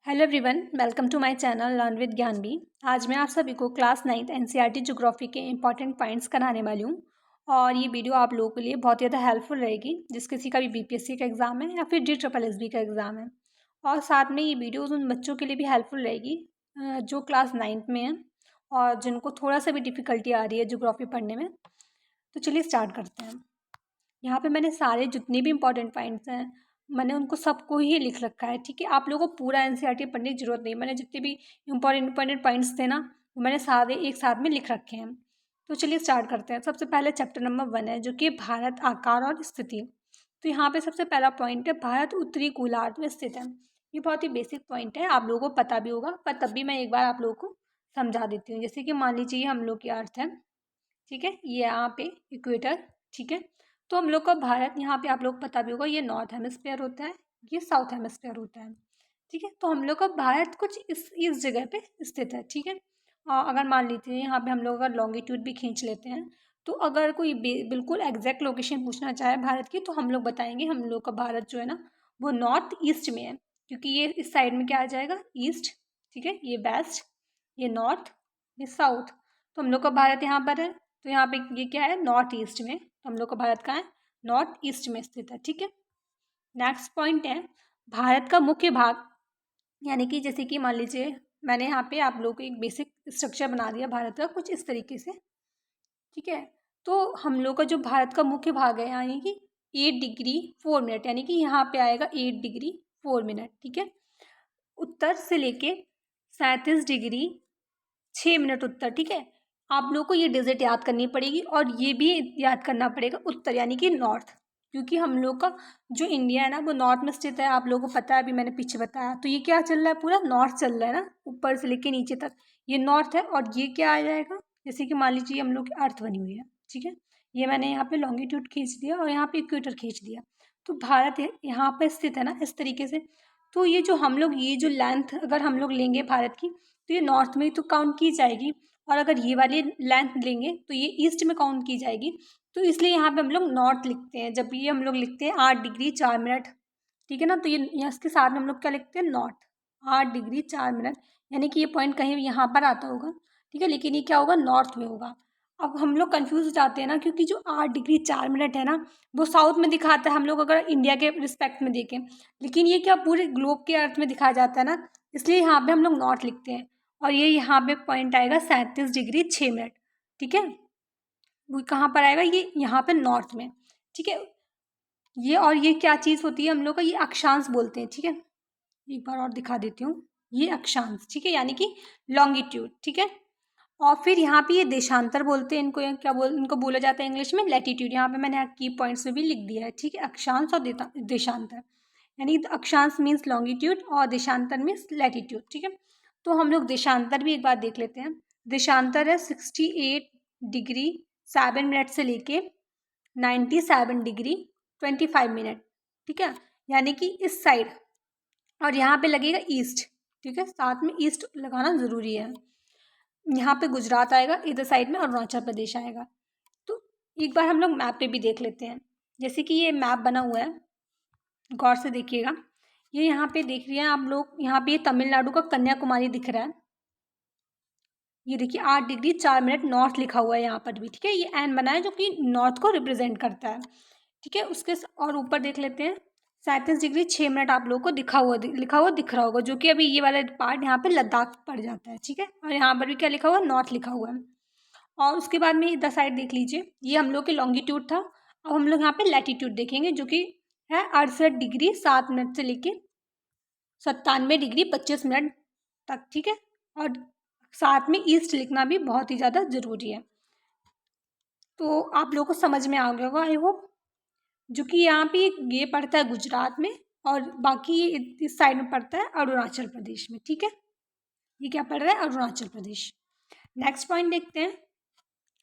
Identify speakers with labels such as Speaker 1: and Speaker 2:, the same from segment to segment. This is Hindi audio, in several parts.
Speaker 1: Hello everyone, welcome to my channel learn with Gyanvi. आज मैं आप सभी को क्लास 9th एनसीईआरटी ज्योग्राफी के इंपॉर्टेंट पॉइंट्स कराने वाली हूँ। और ये वीडियो आप लोगों के लिए बहुत ज़्यादा हेल्पफुल रहेगी, जिस किसी का भी बीपीएससी का एग्ज़ाम है या फिर DSSB का एग्ज़ाम है। और साथ में ये वीडियोज़ उन बच्चों के लिए भी हेल्पफुल रहेगी जो क्लास 9th में हैं और जिनको थोड़ा सा भी डिफ़िकल्टी आ रही है ज्योग्राफी पढ़ने में। तो चलिए स्टार्ट करते हैं। यहाँ पे मैंने सारे जितने भी इंपॉर्टेंट पॉइंट्स हैं, मैंने उनको सबको ही लिख रखा है। ठीक है, आप लोगों को पूरा एनसीईआरटी पढ़ने की जरूरत नहीं। मैंने जितने भी इंपॉर्टेंट पॉइंट्स थे ना, वो मैंने सारे एक साथ में लिख रखे हैं। तो चलिए स्टार्ट करते हैं। सबसे पहले चैप्टर नंबर 1 है, जो कि भारत, आकार और स्थिति। तो यहाँ पे सबसे पहला पॉइंट है, भारत उत्तरी गोलार्ध में स्थित है। ये बहुत ही बेसिक पॉइंट है, आप लोगों को पता भी होगा, पर तब भी मैं एक बार आप लोगों को समझा देती हूँ। जैसे कि मान लीजिए हम लोग की अर्थ है, ठीक है, ये यहाँ पे इक्वेटर, ठीक है। तो हम लोग का भारत, यहाँ पे आप लोग पता भी होगा, ये नॉर्थ हेमिस्फीयर होता है, ये साउथ हेमिस्फीयर होता है, ठीक है। तो हम लोग का भारत कुछ इस जगह पे स्थित है, ठीक है। अगर मान लीजिए यहाँ पे हम लोग अगर लॉन्गिट्यूड भी खींच लेते हैं, तो अगर कोई बिल्कुल एग्जैक्ट लोकेशन पूछना चाहे भारत की, तो हम लोग बताएंगे हम लोग का भारत जो है ना, वो नॉर्थ ईस्ट में है, क्योंकि ये इस साइड में क्या आ जाएगा, ईस्ट, ठीक है। ये वेस्ट, ये नॉर्थ, ये साउथ। तो हम लोग का भारत यहाँ पर है, तो यहाँ पे ये क्या है, नॉर्थ ईस्ट में। तो हम लोग का भारत कहाँ है, नॉर्थ ईस्ट में स्थित है, ठीक है। नेक्स्ट पॉइंट है, भारत का मुख्य भाग, यानी कि जैसे कि मान लीजिए मैंने यहाँ पे आप लोगों को एक बेसिक स्ट्रक्चर बना दिया भारत का कुछ इस तरीके से, ठीक है। तो हम लोग का जो भारत का मुख्य भाग है, यानी कि 8 डिग्री 4 मिनट, यानी कि यहाँ पे आएगा 8 डिग्री 4 मिनट, ठीक है। उत्तर से लेके 37 डिग्री 6 मिनट उत्तर, ठीक है। आप लोग को ये डिजिट याद करनी पड़ेगी और ये भी याद करना पड़ेगा उत्तर यानी कि नॉर्थ, क्योंकि हम लोग का जो इंडिया है ना, वो नॉर्थ में स्थित है। आप लोगों को पता है, अभी मैंने पीछे बताया। तो ये क्या चल रहा है, पूरा नॉर्थ चल रहा है ना, ऊपर से लेके नीचे तक ये नॉर्थ है। और ये क्या आ जाएगा, जैसे कि मान लीजिए हम लोग की अर्थ बनी हुई है, ठीक है। ये मैंने यहाँ पे लॉन्गिट्यूड खींच दिया और यहाँ पे इक्वेटर खींच दिया। तो भारत यहाँ पे स्थित है ना इस तरीके से। तो ये जो हम लोग, ये जो लेंथ अगर हम लोग लेंगे भारत की, तो ये नॉर्थ में ही तो काउंट की जाएगी। और अगर ये वाली लेंथ लेंगे तो ये ईस्ट में काउंट की जाएगी। तो इसलिए यहाँ पे हम लोग नॉर्थ लिखते हैं। जब ये हम लोग लिखते हैं 8 डिग्री 4 मिनट, ठीक है ना, तो ये यहाँ इसके साथ में हम लोग क्या लिखते हैं, नॉर्थ, 8 डिग्री 4 मिनट। यानी कि ये पॉइंट कहीं यहाँ पर आता होगा, ठीक है, लेकिन ये क्या होगा, नॉर्थ में होगा। अब हम लोग कन्फ्यूज हो जाते हैं ना, क्योंकि जो 8 डिग्री 4 मिनट है ना, वो साउथ में दिखाता है हम लोग अगर इंडिया के रिस्पेक्ट में देखें, लेकिन ये क्या पूरे ग्लोब के अर्थ में दिखाया जाता है ना, इसलिए यहाँ पे हम लोग नॉर्थ लिखते हैं। और ये यहाँ पे पॉइंट आएगा 37 डिग्री 6 मिनट, ठीक है। वो कहाँ पर आएगा, ये यहाँ पे नॉर्थ में, ठीक है। ये और ये क्या चीज़ होती है हम लोग का, ये अक्षांश बोलते हैं, ठीक है। एक बार और दिखा देती हूँ, ये अक्षांश, ठीक है, यानी कि लॉन्गिट्यूड, ठीक है। और फिर यहाँ पे ये देशांतर बोलते हैं इनको, क्या इनको बोला जाता है इंग्लिश में, लैटिट्यूड। यहाँ पे मैंने की पॉइंट्स में भी लिख दिया है, ठीक है। अक्षांश और देशांतर, यानी जैसे मीन्स लॉन्गिट्यूड और देशांतर मीन्स लैटिट्यूड, ठीक है। तो हम लोग देशांतर भी एक बार देख लेते हैं। देशांतर है 68 डिग्री 7 मिनट से लेके 97 डिग्री 25 मिनट, ठीक है, यानी कि इस साइड। और यहाँ पे लगेगा ईस्ट, ठीक है, साथ में ईस्ट लगाना ज़रूरी है। यहाँ पे गुजरात आएगा, इधर साइड में अरुणाचल प्रदेश आएगा। तो एक बार हम लोग मैप पे भी देख लेते हैं। जैसे कि ये मैप बना हुआ है, गौर से देखिएगा। ये यहाँ पे देख रहे हैं आप लोग, यहाँ पे ये तमिलनाडु का कन्याकुमारी दिख रहा है। ये देखिए 8 डिग्री 4 मिनट नॉर्थ लिखा हुआ है यहाँ पर भी, ठीक है। ये एन बना है जो कि नॉर्थ को रिप्रेजेंट करता है, ठीक है। उसके और ऊपर देख लेते हैं, 37 डिग्री 6 मिनट आप लोगों को लिखा हुआ दिख रहा होगा, जो कि अभी ये वाला पार्ट यहाँ पे लद्दाख पड़ जाता है, ठीक है। और यहाँ पर भी क्या लिखा हुआ है, नॉर्थ लिखा हुआ है। और उसके बाद में इधर साइड देख लीजिए, ये हम लोग के लॉन्गिट्यूड था। अब हम लोग यहाँ पे लैटिट्यूड देखेंगे, जो कि है 68 डिग्री 7 मिनट से लेके 97 डिग्री 25 मिनट तक, ठीक है। और साथ में ईस्ट लिखना भी बहुत ही ज़्यादा ज़रूरी है। तो आप लोगों को समझ में आ गया होगा आई होप, जो कि यहाँ पे ये पड़ता है गुजरात में, और बाकी ये इस साइड में पड़ता है अरुणाचल प्रदेश में, ठीक है। ये क्या पड़ रहा है, अरुणाचल प्रदेश। नेक्स्ट पॉइंट देखते हैं।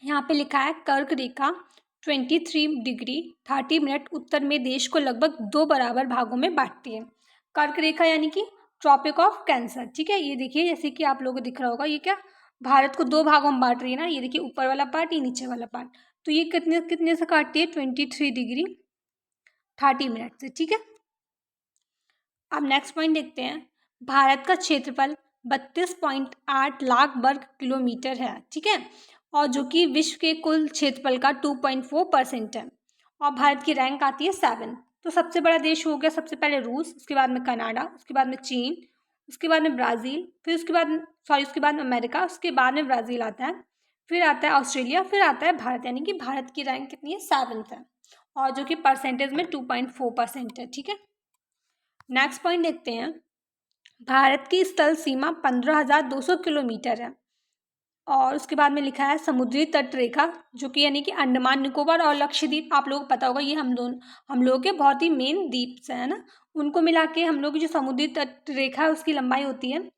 Speaker 1: यहाँ पे लिखा है, कर्क रेखा 23 डिग्री 30 मिनट उत्तर में देश को लगभग 2 बराबर भागों में बांटती है। कर्क रेखा यानी कि ट्रॉपिक ऑफ कैंसर, ठीक है। ये देखिए, जैसे कि आप लोगों को दिख रहा होगा, ये क्या भारत को 2 भागों में बांट रही है ना। ये देखिए ऊपर वाला पार्ट, ये नीचे वाला पार्ट। तो ये कितने कितने से काटती है, 23 डिग्री 30 मिनट से, ठीक है। अब नेक्स्ट पॉइंट देखते हैं। भारत का क्षेत्रफल 32.8 लाख वर्ग किलोमीटर है, ठीक है, और जो कि विश्व के कुल क्षेत्रफल का 2.4% है। और भारत की रैंक आती है 7। तो सबसे बड़ा देश हो गया सबसे पहले रूस, उसके बाद में कनाडा, उसके बाद में चीन, उसके बाद में ब्राज़ील, फिर उसके बाद में अमेरिका, उसके बाद में ब्राज़ील आता है, फिर आता है ऑस्ट्रेलिया, फिर आता है भारत। यानी कि भारत की रैंक कितनी है, 7th है, और जो कि परसेंटेज में 2.4% है, ठीक है। नेक्स्ट पॉइंट देखते हैं। भारत की स्थल सीमा 15,200 किलोमीटर है, और उसके बाद में लिखा है समुद्री तट रेखा, जो कि यानी कि अंडमान निकोबार और लक्षद्वीप, आप लोगों को पता होगा ये हम लोगों के बहुत ही मेन द्वीप है ना, उनको मिला के हम लोग की जो समुद्री तट रेखा है उसकी लंबाई होती है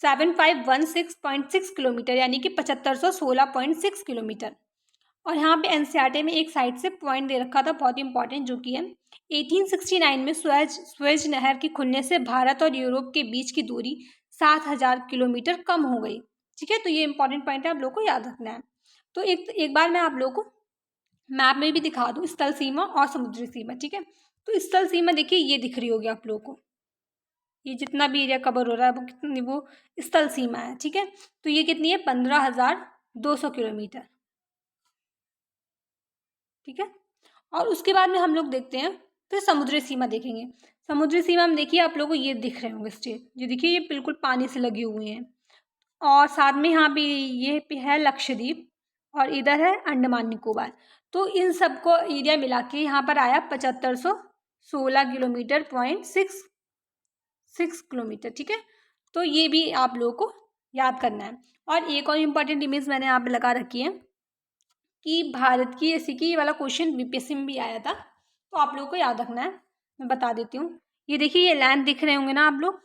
Speaker 1: 7516.6 किलोमीटर, यानी कि 7516.6 किलोमीटर। और यहाँ पे एनसीईआरटी में एक साइड से पॉइंट दे रखा था बहुत ही इंपॉर्टेंट, जो कि है 1869 में स्वेज नहर के खुलने से भारत और यूरोप के बीच की दूरी 7,000 किलोमीटर कम हो गई, ठीक है। तो ये इंपॉर्टेंट पॉइंट है, आप लोग को याद रखना है। तो एक बार मैं आप लोग को मैप में भी दिखा दूँ स्थल सीमा और समुद्री सीमा, ठीक है। तो स्थल सीमा देखिए ये दिख रही होगी आप लोग को, ये जितना भी एरिया कवर हो रहा है वो स्थल सीमा है, ठीक है। तो ये कितनी है, 15,200 किलोमीटर, ठीक है। और उसके बाद में हम लोग देखते हैं, फिर समुद्री सीमा देखेंगे। समुद्री सीमा में देखिए आप लोगों को ये दिख रहे होंगे स्टेट, ये देखिए ये बिल्कुल पानी से लगी हुई हैं, और साथ में यहाँ पे ये पे है लक्षद्वीप, और इधर है अंडमान निकोबार। तो इन सबको एरिया मिला के यहाँ पर आया 7516 किलोमीटर .66 किलोमीटर, ठीक है। तो ये भी आप लोगों को याद करना है। और एक और इम्पॉर्टेंट इमेज मैंने यहाँ पे लगा रखी है कि भारत की, जैसे कि ये वाला क्वेश्चन बीपीएससी में भी आया था, तो आप लोगों को याद रखना है, मैं बता देती हूँ। ये देखिए ये लैंड दिख रहे होंगे ना आप लोग,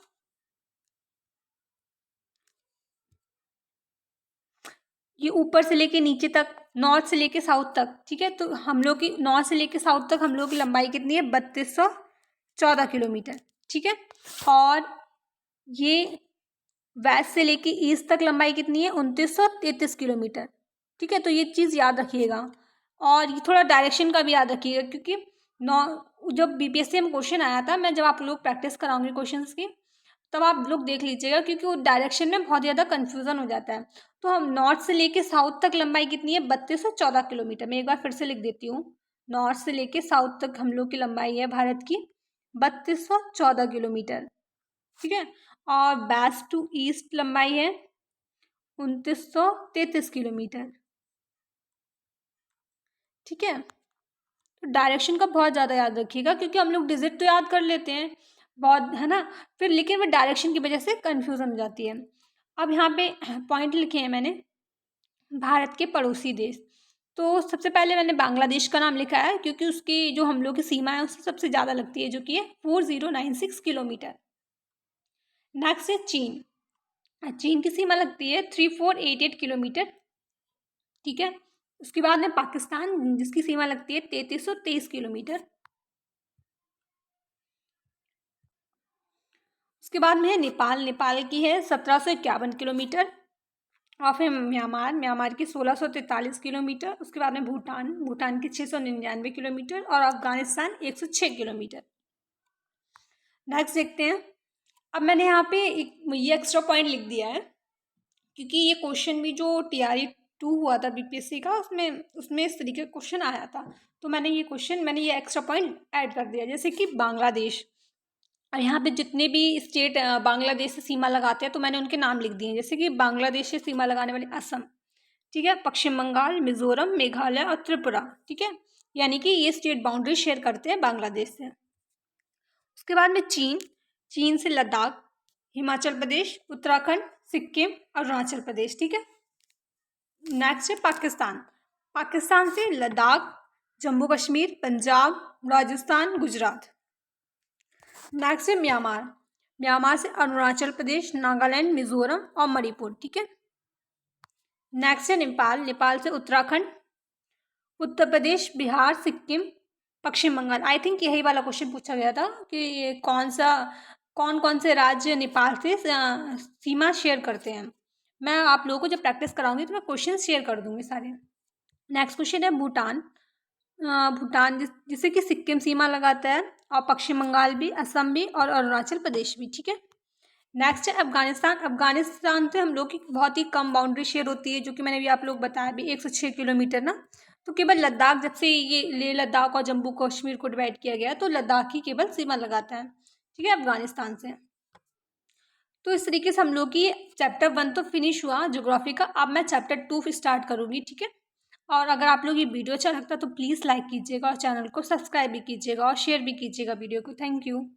Speaker 1: ये ऊपर से लेके नीचे तक, नॉर्थ से लेके साउथ तक, ठीक है। तो हम लोग की नॉर्थ से लेके साउथ तक हम लोग की लंबाई कितनी है, 3214 किलोमीटर, ठीक है। और ये वेस्ट से लेके ईस्ट तक लंबाई कितनी है, 2933 किलोमीटर, ठीक है। तो ये चीज़ याद रखिएगा, और ये थोड़ा डायरेक्शन का भी याद रखिएगा, क्योंकि नौ जब बीपीएससी में क्वेश्चन आया था, मैं जब आप लोग प्रैक्टिस कराऊंगी क्वेश्चंस की, तब आप लोग देख लीजिएगा, क्योंकि वो डायरेक्शन में बहुत ज़्यादा कन्फ्यूज़न हो जाता है। तो हम नॉर्थ से लेके साउथ तक लंबाई कितनी है, 3214 किलोमीटर। मैं एक बार फिर से लिख देती हूँ, नॉर्थ से लेके साउथ तक हम लोग की लंबाई है भारत की 3214 किलोमीटर, ठीक है। और वेस्ट टू ईस्ट लंबाई है 2933 किलोमीटर, ठीक है। तो डायरेक्शन का बहुत ज़्यादा याद रखिएगा, क्योंकि हम लोग डिजिट तो याद कर लेते हैं बहुत, है ना, फिर लेकिन वो डायरेक्शन की वजह से कन्फ्यूज़न हो जाती है। अब यहाँ पे पॉइंट लिखे हैं मैंने, भारत के पड़ोसी देश। तो सबसे पहले मैंने बांग्लादेश का नाम लिखा है, क्योंकि उसकी जो हम लोग की सीमा है उससे सबसे ज़्यादा लगती है, जो कि है 4096 किलोमीटर। नेक्स्ट है चीन। चीन की सीमा लगती है 3488 किलोमीटर, ठीक है। उसके बाद में पाकिस्तान, जिसकी सीमा लगती है 3323 किलोमीटर। उसके बाद में है नेपाल की है 1751 किलोमीटर। और फिर म्यांमार की 1643 किलोमीटर। उसके बाद में भूटान की 699 किलोमीटर, और अफगानिस्तान 106 किलोमीटर। नेक्स्ट देखते हैं। अब मैंने यहाँ पे ये एक्स्ट्रा पॉइंट लिख दिया है, क्योंकि ये क्वेश्चन भी जो TRE 2 हुआ था बीपीएससी का, उसमें इस तरीके का क्वेश्चन आया था। तो मैंने ये एक्स्ट्रा पॉइंट ऐड कर दिया, जैसे कि बांग्लादेश। और यहाँ पे जितने भी स्टेट बांग्लादेश से सीमा लगाते हैं, तो मैंने उनके नाम लिख दिए हैं, जैसे कि बांग्लादेश से सीमा लगाने वाले असम, ठीक है, पश्चिम बंगाल, मिजोरम, मेघालय और त्रिपुरा, ठीक है। यानी कि ये स्टेट बाउंड्री शेयर करते हैं बांग्लादेश से। उसके बाद में चीन से लद्दाख, हिमाचल प्रदेश, उत्तराखंड, सिक्किम, अरुणाचल प्रदेश, ठीक है। नेक्स्ट है पाकिस्तान से लद्दाख, जम्मू कश्मीर, पंजाब, राजस्थान, गुजरात। नेक्स्ट है म्यांमार से अरुणाचल प्रदेश, नागालैंड, मिजोरम और मणिपुर, ठीक है। नेक्स्ट है नेपाल से उत्तराखंड, उत्तर प्रदेश, बिहार, सिक्किम, पश्चिम बंगाल। आई थिंक यही वाला क्वेश्चन पूछा गया था कि कौन कौन से राज्य नेपाल से सीमा शेयर करते हैं। मैं आप लोगों को जब प्रैक्टिस कराऊंगी तो मैं क्वेश्चन शेयर कर दूंगी सारे। नेक्स्ट क्वेश्चन है भूटान जिससे कि सिक्किम सीमा लगाता है, और पश्चिम बंगाल भी, असम भी और अरुणाचल प्रदेश भी, ठीक है। नेक्स्ट है अफगानिस्तान। अफगानिस्तान से हम लोग की बहुत ही कम बाउंड्री शेयर होती है, जो कि मैंने भी आप लोग बताया भी 106 किलोमीटर ना। तो केवल लद्दाख, जब से ये लेह लद्दाख और जम्मू कश्मीर को डिवाइड किया गया तो लद्दाख ही केवल सीमा लगाता है, ठीक है, अफगानिस्तान से। तो इस तरीके से हम लोग की चैप्टर 1 तो फिनिश हुआ ज्योग्राफी का। अब मैं चैप्टर 2 स्टार्ट करूँगी, ठीक है। और अगर आप लोग ये वीडियो अच्छा लगता है तो प्लीज़ लाइक कीजिएगा और चैनल को सब्सक्राइब भी कीजिएगा और शेयर भी कीजिएगा वीडियो को। Thank you.